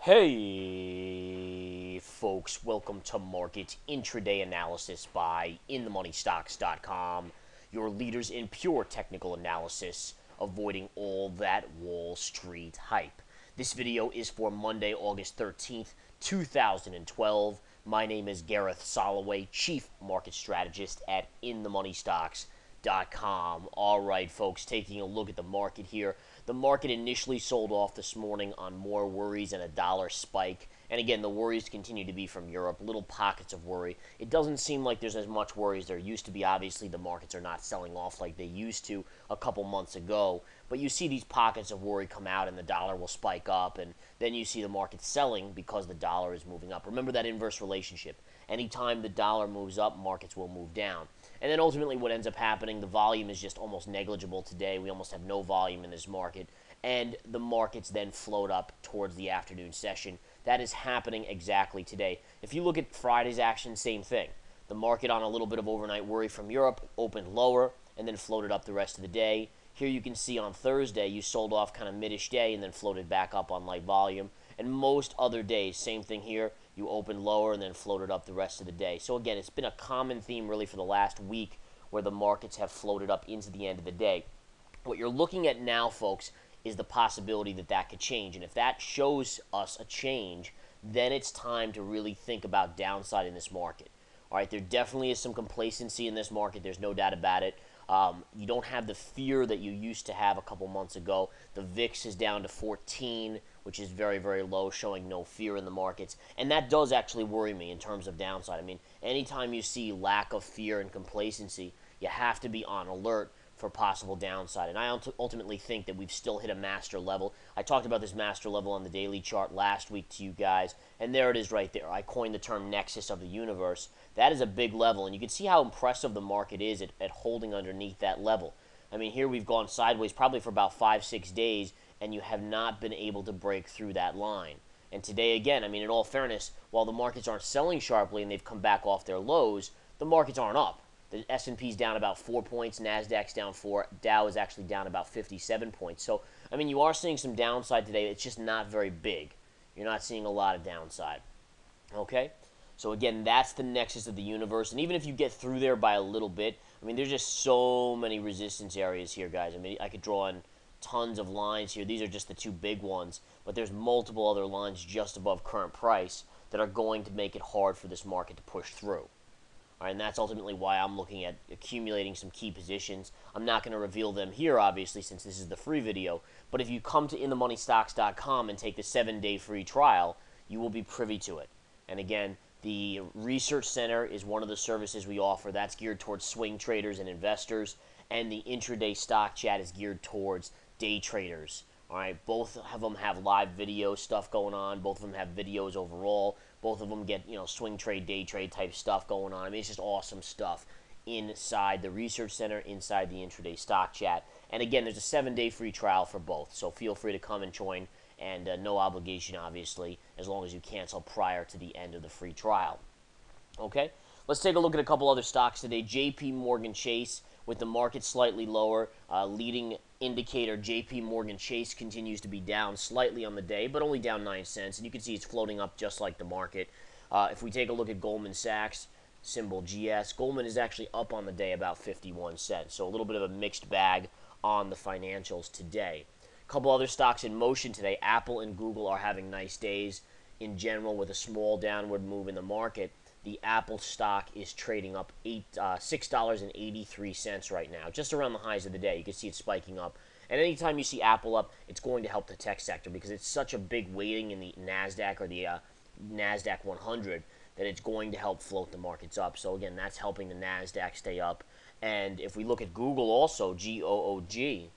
Hey, folks, welcome to Market Intraday Analysis by InTheMoneyStocks.com, your leaders in pure technical analysis, avoiding all that Wall Street hype. This video is for Monday, August 13th, 2012. My name is Gareth Soloway, Chief Market Strategist at InTheMoneyStocks.com. All right, folks, taking a look at the market here. The market initially sold off this morning on more worries and a dollar spike. And again, the worries continue to be from Europe, little pockets of worry. It doesn't seem like there's as much worry as there used to be. Obviously, the markets are not selling off like they used to a couple months ago. But you see these pockets of worry come out and the dollar will spike up. And then you see the market selling because the dollar is moving up. Remember that inverse relationship. Anytime the dollar moves up, markets will move down. And then ultimately what ends up happening, the volume is just almost negligible today. We almost have no volume in this market. And the markets then float up towards the afternoon session. That is happening exactly today. If you look at Friday's action, same thing. The market on a little bit of overnight worry from Europe opened lower and then floated up the rest of the day. Here you can see on Thursday you sold off kind of mid-ish day and then floated back up on light volume. And most other days, same thing here. You opened lower and then floated up the rest of the day. So again, it's been a common theme really for the last week where the markets have floated up into the end of the day. What you're looking at now, folks, is the possibility that that could change. And if that shows us a change, then it's time to really think about downside in this market. All right, there definitely is some complacency in this market. There's no doubt about it. You don't have the fear that you used to have a couple months ago. The VIX is down to 14, which is very, very low, showing no fear in the markets. And that does actually worry me in terms of downside. I mean, anytime you see lack of fear and complacency, you have to be on alert for possible downside. And I ultimately think that we've still hit a master level. I talked about this master level on the daily chart last week to you guys, and there it is right there. I coined the term Nexus of the universe. That is a big level, and you can see how impressive the market is at holding underneath that level. I mean, here we've gone sideways probably for about 5-6 days, and you have not been able to break through that line. And today, again, I mean, in all fairness, while the markets aren't selling sharply and they've come back off their lows, the markets aren't up. The S&P's down about 4 points, NASDAQ's down 4, Dow is actually down about 57 points. So, I mean, you are seeing some downside today. It's just not very big. You're not seeing a lot of downside. Okay? So, again, that's the nexus of the universe. And even if you get through there by a little bit, I mean, there's just so many resistance areas here, guys. I mean, I could draw in tons of lines here. These are just the two big ones. But there's multiple other lines just above current price that are going to make it hard for this market to push through. All right, and that's ultimately why I'm looking at accumulating some key positions. I'm not going to reveal them here, obviously, since this is the free video. But if you come to InTheMoneyStocks.com and take the 7-day free trial, you will be privy to it. And again, the Research Center is one of the services we offer. That's geared towards swing traders and investors. And the Intraday Stock Chat is geared towards day traders. All right, both of them have live video stuff going on. Both of them have videos overall. Both of them get, swing trade, day trade type stuff going on. I mean, it's just awesome stuff inside the Research Center, inside the Intraday Stock Chat. And again, there's a 7-day free trial for both. So feel free to come and join. And no obligation, obviously, as long as you cancel prior to the end of the free trial. Okay, let's take a look at a couple other stocks today. JP Morgan Chase, with the market slightly lower, leading indicator JP Morgan Chase continues to be down slightly on the day, but only down 9 cents. And you can see it's floating up just like the market. If we take a look at Goldman Sachs, symbol GS, Goldman is actually up on the day about 51 cents. So a little bit of a mixed bag on the financials today. A couple other stocks in motion today. Apple and Google are having nice days in general with a small downward move in the market. The Apple stock is trading up $6.83 right now, just around the highs of the day. You can see it spiking up. And anytime you see Apple up, it's going to help the tech sector because it's such a big weighting in the NASDAQ or the NASDAQ 100 that it's going to help float the markets up. So again, that's helping the NASDAQ stay up. And if we look at Google also, GOOG,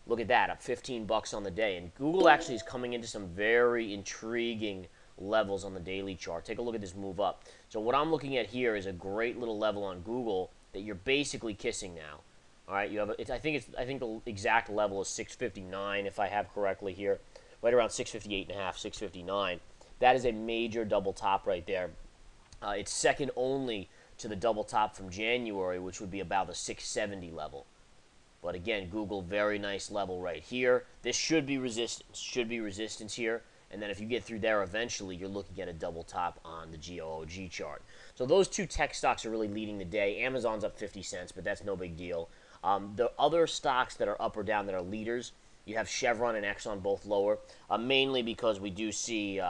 look at that, up 15 bucks on the day. And Google actually is coming into some very intriguing levels on the daily chart. Take a look at this move up. So what I'm looking at here is a great little level on Google that you're basically kissing now. All right, you have I think the exact level is 659 if I have correctly here, right around 658 and a half, 659. That is a major double top right there. It's second only to the double top from January, which would be about the 670 level. But again, Google, very nice level right here. This should be resistance here. And then if you get through there eventually, you're looking at a double top on the GOOG chart. So those two tech stocks are really leading the day. Amazon's up 50 cents, but that's no big deal. The other stocks that are up or down that are leaders, you have Chevron and Exxon both lower, mainly because we do see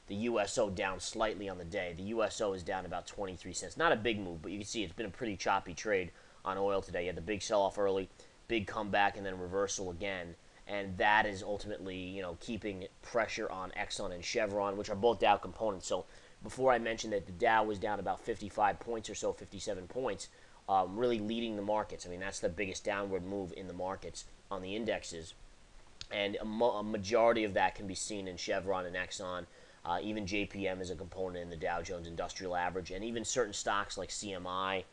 the USO down slightly on the day. The USO is down about 23 cents. Not a big move, but you can see it's been a pretty choppy trade on oil today. You had the big sell-off early, big comeback, and then reversal again. And that is ultimately, keeping pressure on Exxon and Chevron, which are both Dow components. So before I mentioned that the Dow was down about 55 points or so, 57 points, really leading the markets. I mean, that's the biggest downward move in the markets on the indexes. And a majority of that can be seen in Chevron and Exxon. Even JPM is a component in the Dow Jones Industrial Average. And even certain stocks like CMI,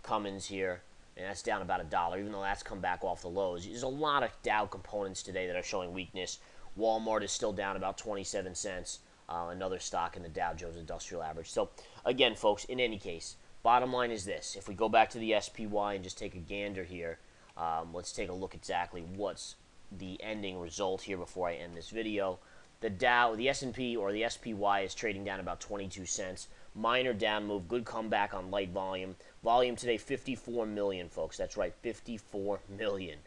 Cummins here, and that's down about $1, even though that's come back off the lows. There's a lot of Dow components today that are showing weakness. Walmart is still down about 27 cents, another stock in the Dow Jones Industrial Average. So, again, folks, in any case, bottom line is this. If we go back to the SPY and just take a gander here, let's take a look exactly what's the ending result here before I end this video. The Dow, the S&P or the SPY is trading down about 22 cents. Minor down move, good comeback on light volume. Volume today, 54 million, folks. That's right, 54 million.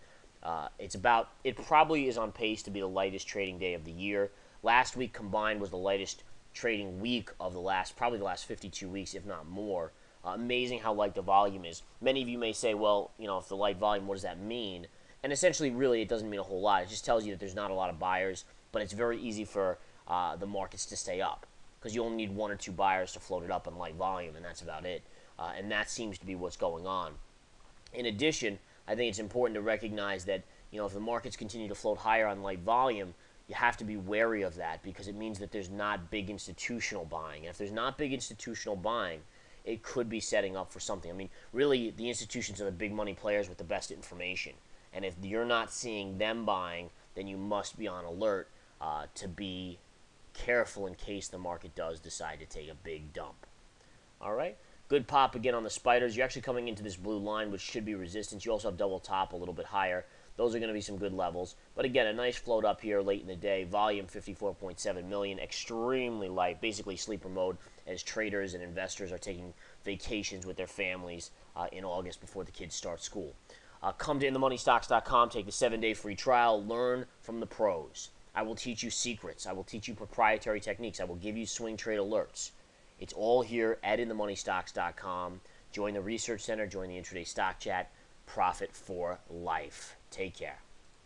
It probably is on pace to be the lightest trading day of the year. Last week combined was the lightest trading week of probably the last 52 weeks, if not more. Amazing how light the volume is. Many of you may say, well, if the light volume, what does that mean? And essentially, really, it doesn't mean a whole lot. It just tells you that there's not a lot of buyers, but it's very easy for the markets to stay up because you only need one or two buyers to float it up on light volume, and that's about it. And that seems to be what's going on. In addition, I think it's important to recognize that if the markets continue to float higher on light volume, you have to be wary of that because it means that there's not big institutional buying. And if there's not big institutional buying, it could be setting up for something. I mean, really, the institutions are the big money players with the best information. And if you're not seeing them buying, then you must be on alert to be careful in case the market does decide to take a big dump. All right? Good pop again on the spiders. You're actually coming into this blue line, which should be resistance. You also have double top a little bit higher. Those are going to be some good levels. But again, a nice float up here late in the day. Volume 54.7 million. Extremely light. Basically sleeper mode as traders and investors are taking vacations with their families in August before the kids start school. Come to InTheMoneyStocks.com. Take the 7-day free trial. Learn from the pros. I will teach you secrets. I will teach you proprietary techniques. I will give you swing trade alerts. It's all here at InTheMoneyStocks.com. Join the Research Center. Join the Intraday Stock Chat. Profit for life. Take care.